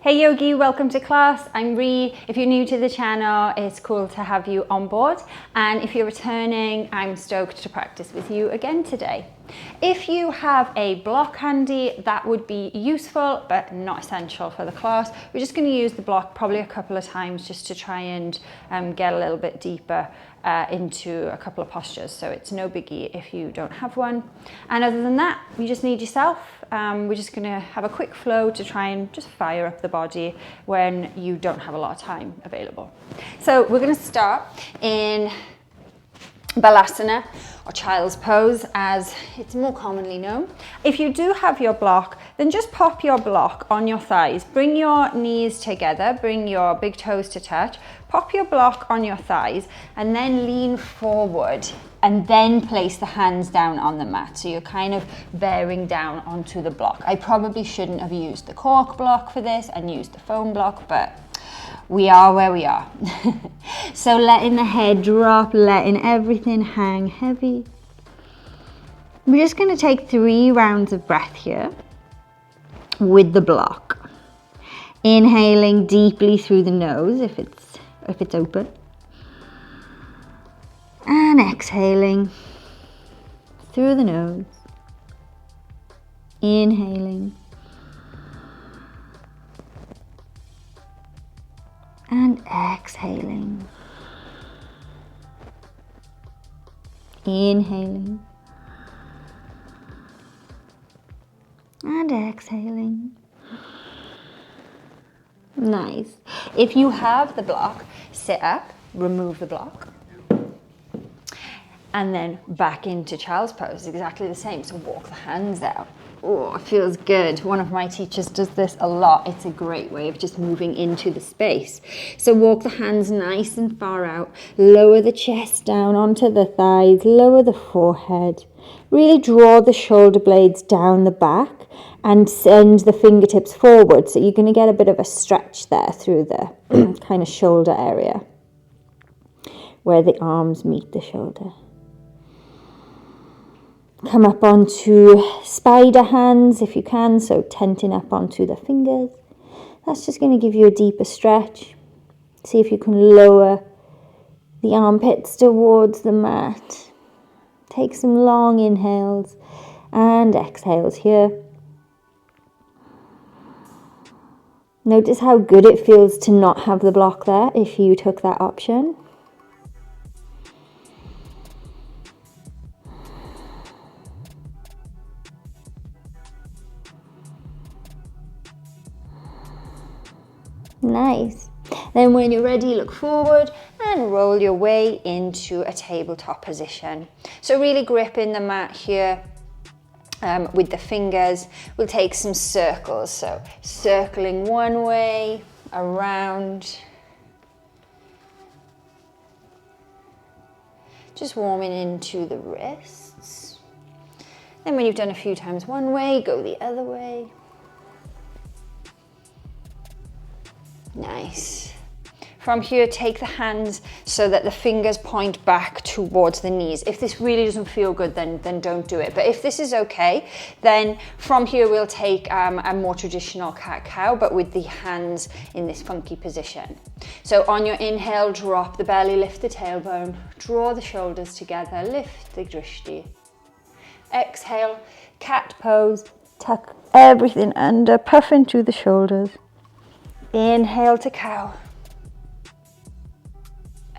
Hey Yogi, welcome to class. I'm Ree. If you're new to the channel, it's cool to have you on board. And if you're returning, I'm stoked to practice with you again today. If you have a block handy, that would be useful, but not essential for the class. We're just going to use the block probably a couple of times just to try and get a little bit deeper into a couple of postures. So it's no biggie if you don't have one. And other than that, you just need yourself. We're just going to have a quick flow to try and just fire up the body when you don't have a lot of time available. So we're going to start in Balasana, or child's pose as it's more commonly known. If you do have your block, then just pop your block on your thighs. Bring your knees together, bring your big toes to touch, pop your block on your thighs, and then lean forward and then place the hands down on the mat. So you're kind of bearing down onto the block. I probably shouldn't have used the cork block for this and used the foam block, but we are where we are. So letting the head drop, letting everything hang heavy. We're just going to take 3 rounds of breath here with the block. Inhaling deeply through the nose if it's open. And exhaling through the nose. Inhaling. And exhaling. Inhaling. And exhaling. Nice. If you have the block, sit up, remove the block, and then back into child's pose, exactly the same. So walk the hands out. Oh, it feels good. One of my teachers does this a lot. It's a great way of just moving into the space. So walk the hands nice and far out. Lower the chest down onto the thighs. Lower the forehead. Really draw the shoulder blades down the back and send the fingertips forward. So you're going to get a bit of a stretch there through the kind of shoulder area where the arms meet the shoulder. Come up onto spider hands if you can, so tenting up onto the fingers. That's just going to give you a deeper stretch. See if you can lower the armpits towards the mat. Take some long inhales and exhales here. Notice how good it feels to not have the block there if you took that option. Nice. Then when you're ready, look forward and roll your way into a tabletop position. So really gripping the mat here with the fingers. We'll take some circles. So circling one way, around. Just warming into the wrists. Then when you've done a few times one way, go the other way. Nice. From here, take the hands so that the fingers point back towards the knees. If this really doesn't feel good, then don't do it. But if this is okay, then from here we'll take a more traditional cat-cow, but with the hands in this funky position. So on your inhale, drop the belly, lift the tailbone, draw the shoulders together, lift the drishti. Exhale, cat pose, tuck everything under, puff into the shoulders. Inhale to cow.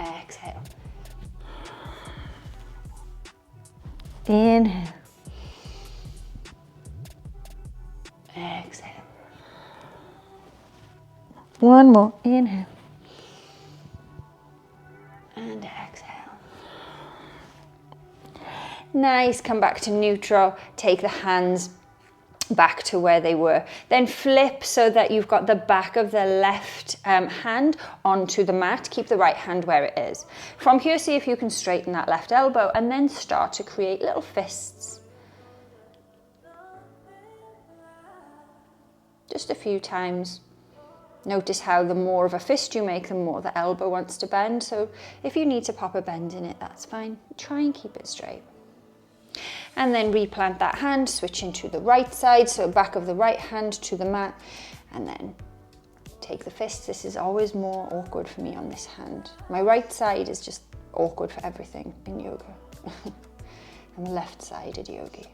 Exhale. Inhale. Exhale. One more. Inhale. And exhale. Nice. Come back to neutral. Take the hands back to where they were. Then flip so that you've got the back of the left hand onto the mat. Keep the right hand where it is. From here, see if you can straighten that left elbow and then start to create little fists. Just a few times. Notice how the more of a fist you make, the more the elbow wants to bend. So if you need to pop a bend in it, that's fine. Try and keep it straight. And then replant that hand, switching to the right side, so back of the right hand to the mat, and then take the fists. This is always more awkward for me on this hand. My right side is just awkward for everything in yoga. I'm a left-sided yogi.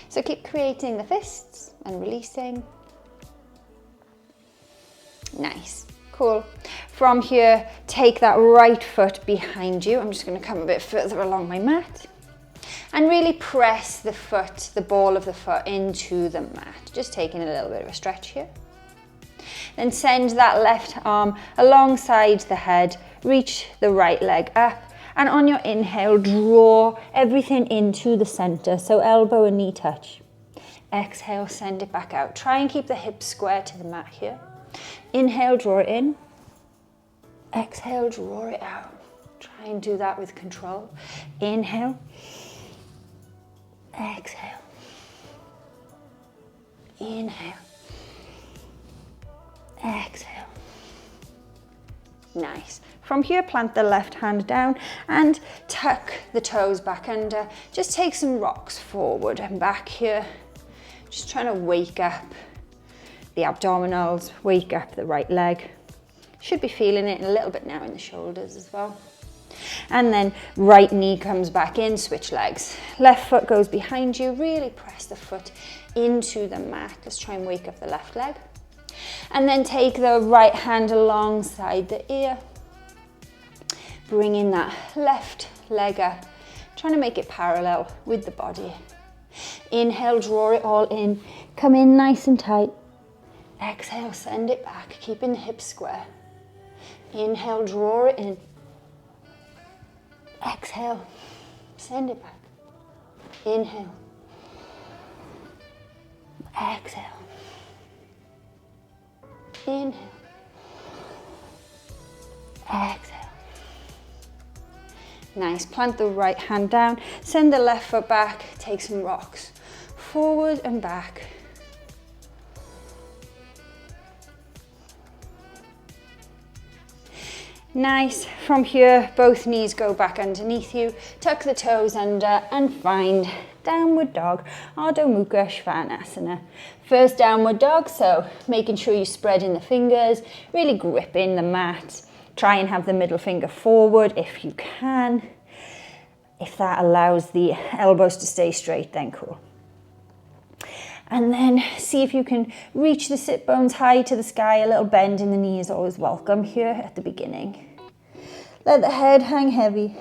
So keep creating the fists and releasing. Nice, cool. From here, take that right foot behind you. I'm just going to come a bit further along my mat. And really press the foot, the ball of the foot into the mat. Just taking a little bit of a stretch here. Then send that left arm alongside the head, reach the right leg up, and on your inhale, draw everything into the center, so elbow and knee touch. Exhale, send it back out. Try and keep the hips square to the mat here. Inhale, draw it in. Exhale, draw it out. Try and do that with control. Inhale. Exhale. Inhale. Exhale. Nice. From here, plant the left hand down and tuck the toes back under. Just take some rocks forward and back here. Just trying to wake up the abdominals, wake up the right leg. Should be feeling it a little bit now in the shoulders as well. And then right knee comes back in, switch legs. Left foot goes behind you, really press the foot into the mat. Let's try and wake up the left leg. And then take the right hand alongside the ear. Bringing that left leg up, trying to make it parallel with the body. Inhale, draw it all in. Come in nice and tight. Exhale, send it back, keeping the hips square. Inhale, draw it in. Exhale, send it back. Inhale. Exhale. Inhale. Exhale. Nice, plant the right hand down, send the left foot back, take some rocks. Forward and back. Nice, from here, both knees go back underneath you, tuck the toes under and find downward dog, Ardha Mukha Svanasana. First downward dog, so making sure you spread in the fingers, really gripping the mat. Try and have the middle finger forward if you can. If that allows the elbows to stay straight, then cool. And then see if you can reach the sit bones high to the sky. A little bend in the knee is always welcome here at the beginning. Let the head hang heavy.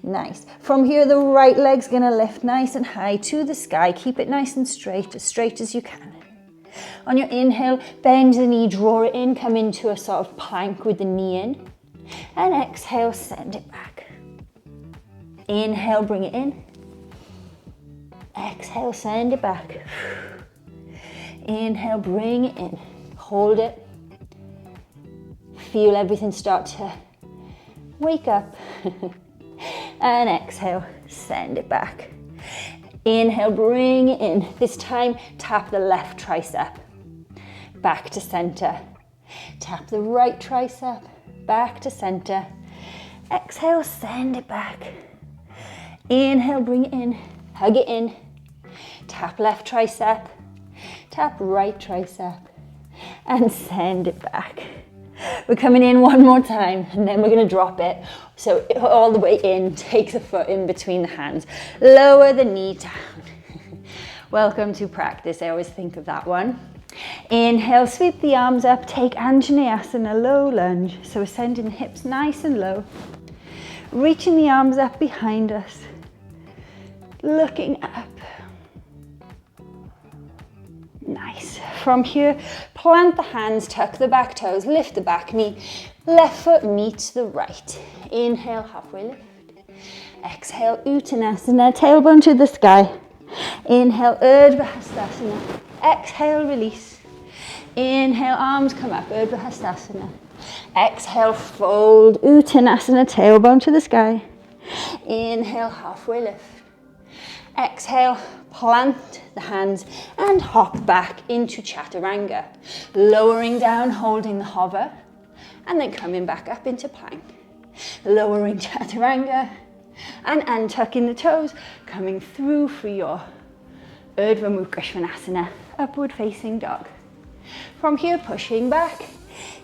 Nice. From here, the right leg's gonna lift nice and high to the sky. Keep it nice and straight as you can. On your inhale, bend the knee, draw it in, come into a sort of plank with the knee in. And exhale, send it back. Inhale, bring it in. Exhale, send it back. Inhale, bring it in. Hold it. Feel everything start to wake up. And exhale, send it back. Inhale, bring it in. This time, tap the left tricep. Back to center. Tap the right tricep. Back to center. Exhale, send it back. Inhale, bring it in. Hug it in. Tap left tricep, tap right tricep, and send it back. We're coming in one more time, and then we're gonna drop it. So all the way in, take the foot in between the hands, lower the knee down. Welcome to practice, I always think of that one. Inhale, sweep the arms up, take Anjaneyasana, low lunge. So we're sending the hips nice and low, reaching the arms up behind us, looking up. Nice. From here, plant the hands, tuck the back toes, lift the back knee, left foot meets the right. Inhale, halfway lift. Exhale, Uttanasana, tailbone to the sky. Inhale, Urdhva Hastasana. Exhale, release. Inhale, arms come up, Urdhva Hastasana. Exhale, fold, Uttanasana, tailbone to the sky. Inhale, halfway lift. Exhale, plant the hands and hop back into Chaturanga. Lowering down, holding the hover, and then coming back up into plank. Lowering Chaturanga and untucking the toes, coming through for your Urdhva Mukha Svanasana, upward facing dog. From here, pushing back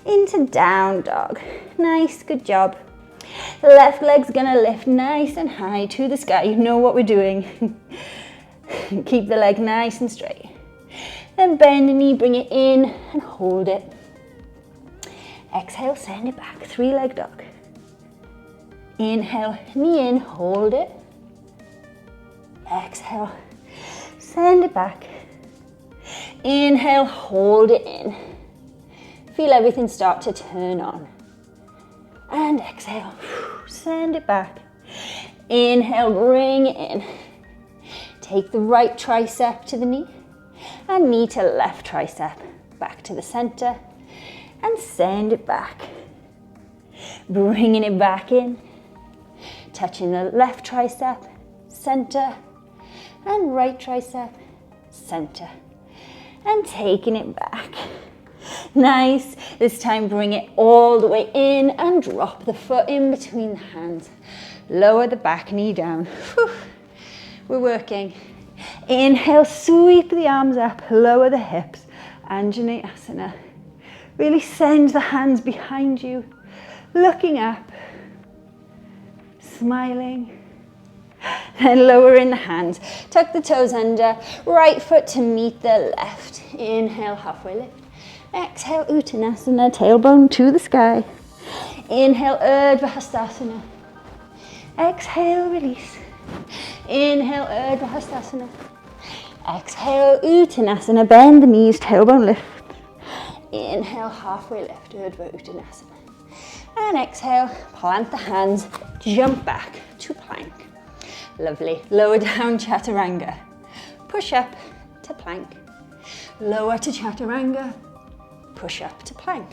into down dog. Nice, good job. The left leg's gonna lift nice and high to the sky. You know what we're doing. Keep the leg nice and straight. Then bend the knee, bring it in and hold it. Exhale, send it back, 3-leg dog. Inhale, knee in, hold it. Exhale, send it back. Inhale, hold it in. Feel everything start to turn on. And exhale, send it back. Inhale, bring it in. Take the right tricep to the knee and knee to left tricep. Back to the center and send it back. Bringing it back in. Touching the left tricep, center, and right tricep, center. And taking it back. Nice. This time bring it all the way in and drop the foot in between the hands. Lower the back knee down. Whew. We're working. Inhale, sweep the arms up, lower the hips. Anjaneyasana. Really send the hands behind you, looking up, smiling. Then lowering the hands. Tuck the toes under, right foot to meet the left. Inhale, halfway lift. Exhale, Uttanasana, tailbone to the sky. Inhale, Urdhva Hastasana. Exhale, release. Inhale, Urdhva Hastasana. Exhale, Uttanasana, bend the knees, tailbone lift. Inhale, halfway lift, Urdhva Uttanasana. And exhale, plant the hands, jump back to plank. Lovely. Lower down, Chaturanga. Push up to plank. Lower to Chaturanga. Push up to plank.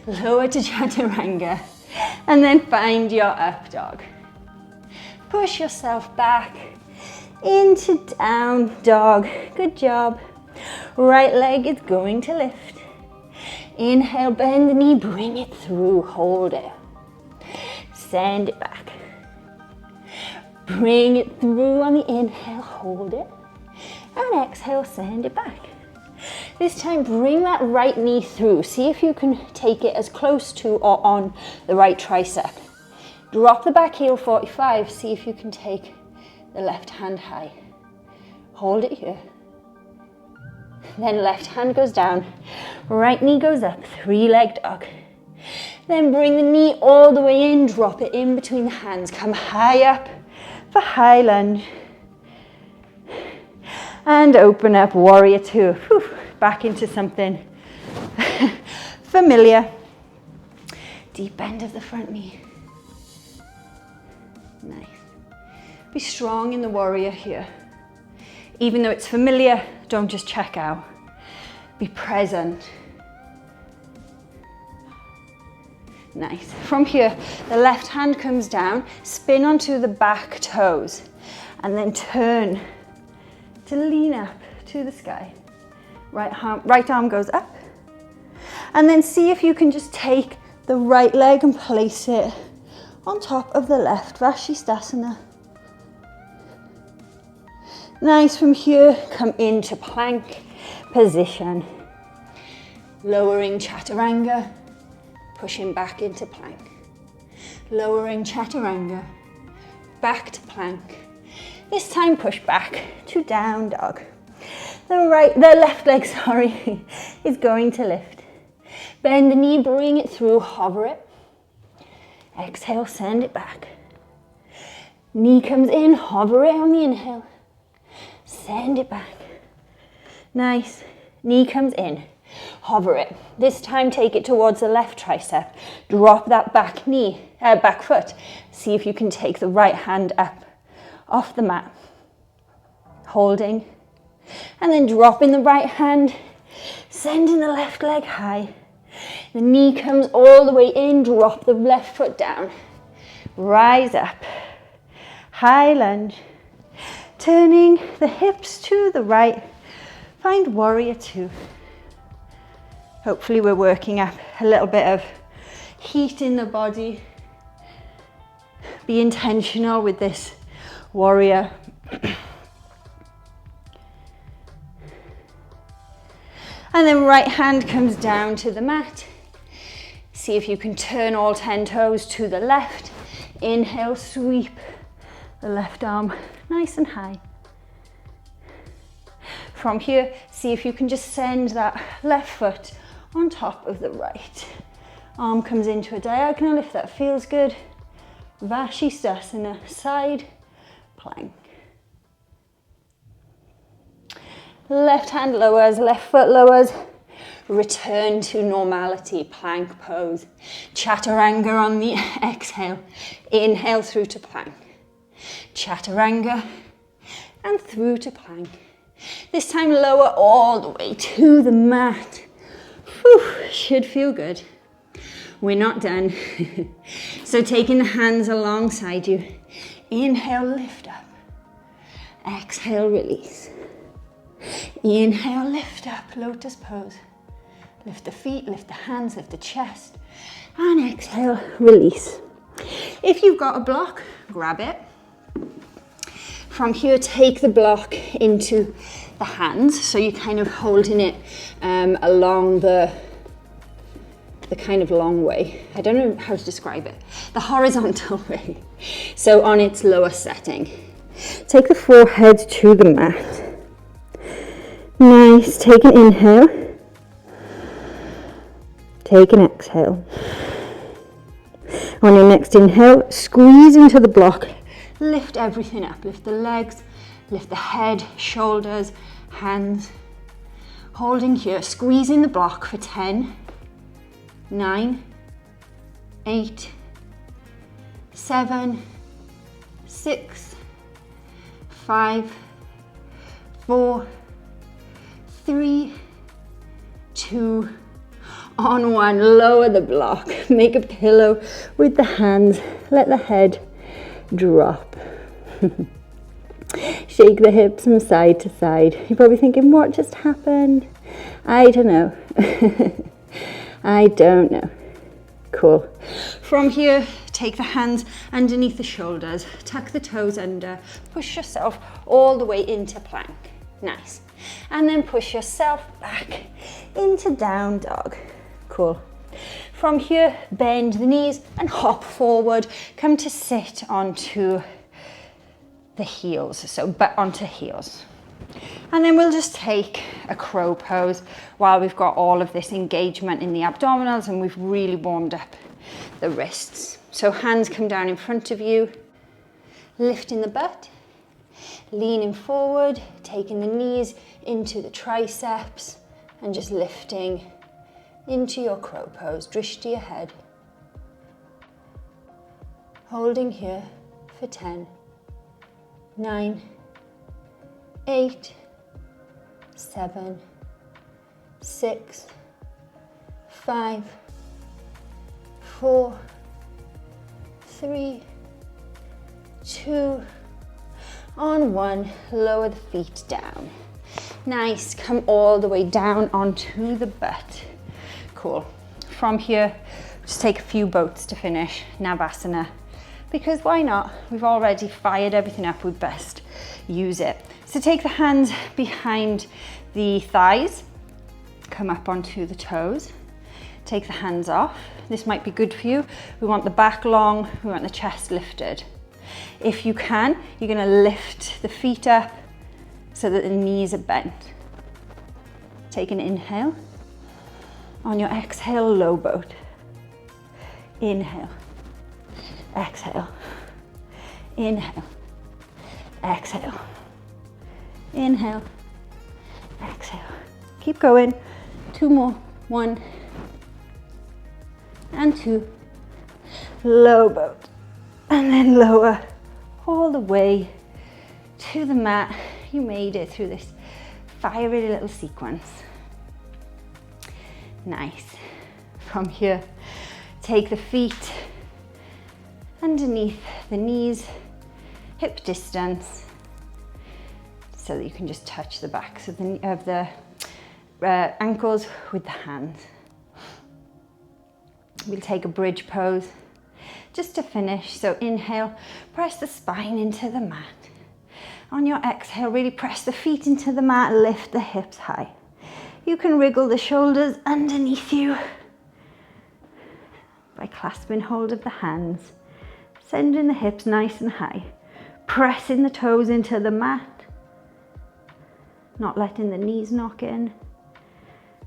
Lower to Chaturanga. And then find your up dog. Push yourself back into down dog. Good job. Right leg is going to lift. Inhale, bend the knee, bring it through, hold it. Send it back. Bring it through on the inhale, hold it. And exhale, send it back. This time, bring that right knee through. See if you can take it as close to or on the right tricep. Drop the back heel 45. See if you can take the left hand high. Hold it here. Then left hand goes down. Right knee goes up, 3-leg dog. Then bring the knee all the way in. Drop it in between the hands. Come high up for high lunge. And open up, warrior two. Whew, back into something familiar. Deep bend of the front knee. Nice. Be strong in the warrior here. Even though it's familiar, don't just check out. Be present. Nice. From here, the left hand comes down, spin onto the back toes, and then turn to lean up to the sky. Right arm goes up. And then see if you can just take the right leg and place it on top of the left, Vashisthasana. Nice. From here, come into plank position. Lowering Chaturanga, pushing back into plank. Lowering Chaturanga, back to plank. This time push back to down dog. The left leg, is going to lift. Bend the knee, bring it through, hover it. Exhale, send it back. Knee comes in, hover it on the inhale. Send it back. Nice. Knee comes in, hover it. This time take it towards the left tricep. Drop that back foot. See if you can take the right hand up off the mat. Holding. And then dropping the right hand, sending the left leg high. The knee comes all the way in, drop the left foot down. Rise up. High lunge. Turning the hips to the right. Find warrior two. Hopefully we're working up a little bit of heat in the body. Be intentional with this warrior. And then right hand comes down to the mat. See if you can turn all 10 toes to the left. Inhale, sweep the left arm nice and high. From here, see if you can just send that left foot on top of the right. Arm comes into a diagonal if that feels good. Vashisthasana, side plank. Left hand lowers, left foot lowers. Return to normality, plank pose. Chaturanga on the exhale. Inhale through to plank. Chaturanga and through to plank. This time lower all the way to the mat. Whew, should feel good. We're not done. So taking the hands alongside you. Inhale, lift up. Exhale, release. Inhale, lift up, lotus pose. Lift the feet, lift the hands, lift the chest. And exhale, release. If you've got a block, grab it. From here, take the block into the hands. So you're kind of holding it along the kind of long way. I don't know how to describe it. The horizontal way. So on its lower setting. Take the forehead to the mat. Nice, take an inhale. Take an exhale. On your next inhale, squeeze into the block. Lift everything up. Lift the legs, lift the head, shoulders, hands. Holding here, squeezing the block for 10, 9, 8, 7, 6, 5, 4, 3, 2, on 1, lower the block, make a pillow with the hands, let the head drop. Shake the hips from side to side. You're probably thinking, what just happened? I don't know. I don't know. Cool. From here, take the hands underneath the shoulders, tuck the toes under, push yourself all the way into plank. Nice. And then push yourself back into down dog. Cool. From here, bend the knees and hop forward. Come to sit onto the heels, so but onto heels. And then we'll just take a crow pose while we've got all of this engagement in the abdominals and we've really warmed up the wrists. So hands come down in front of you, lifting the butt, leaning forward, taking the knees into the triceps and just lifting into your crow pose, drishti ahead. Holding here for 10, 9, 8, 7, 6, 5, 4, 3, 2, on 1, lower the feet down. Nice, come all the way down onto the butt. Cool. From here, just take a few boats to finish, Navasana, because why not? We've already fired everything up, we'd best use it. So take the hands behind the thighs, come up onto the toes, take the hands off. This might be good for you. We want the back long, we want the chest lifted. If you can, you're gonna lift the feet up so that the knees are bent. Take an inhale. On your exhale, low boat. Inhale, exhale, inhale, exhale, inhale, exhale. Keep going. 2 more. 1 and 2. Low boat. And then lower all the way to the mat. You made it through this fiery little sequence. Nice. From here, take the feet underneath the knees, hip distance, so that you can just touch the backs of the ankles with the hands. We'll take a bridge pose just to finish. So inhale, press the spine into the mat. On your exhale, really press the feet into the mat, lift the hips high. You can wriggle the shoulders underneath you by clasping hold of the hands, sending the hips nice and high, pressing the toes into the mat, not letting the knees knock in,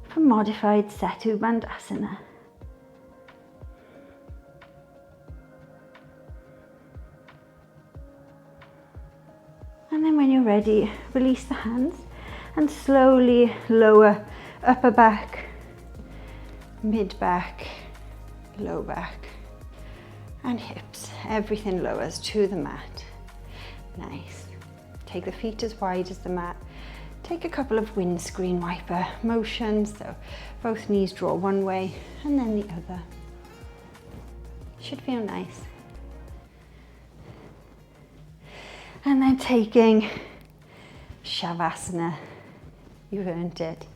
for modified Setu Bandhasana. And then when you're ready, release the hands and slowly lower upper back, mid back, low back, and hips. Everything lowers to the mat. Nice. Take the feet as wide as the mat. Take a couple of windscreen wiper motions, so both knees draw one way and then the other. Should feel nice. And then taking Shavasana. You've earned it.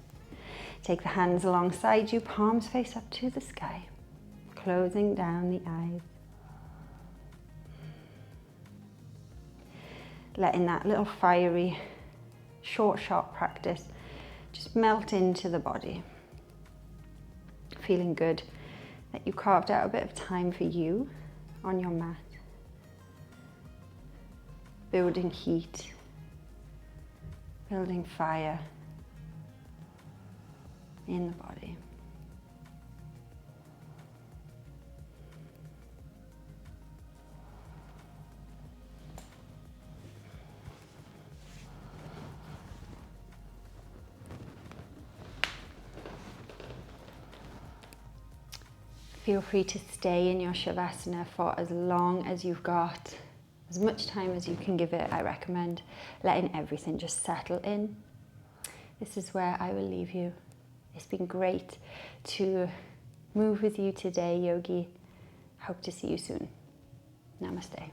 Take the hands alongside you, palms face up to the sky, closing down the eyes. Letting that little fiery, short, sharp practice just melt into the body. Feeling good that you carved out a bit of time for you on your mat. Building heat, building fire in the body. Feel free to stay in your Shavasana for as long as you've got. As much time as you can give it, I recommend letting everything just settle in. This is where I will leave you. It's been great to move with you today, yogi. Hope to see you soon. Namaste.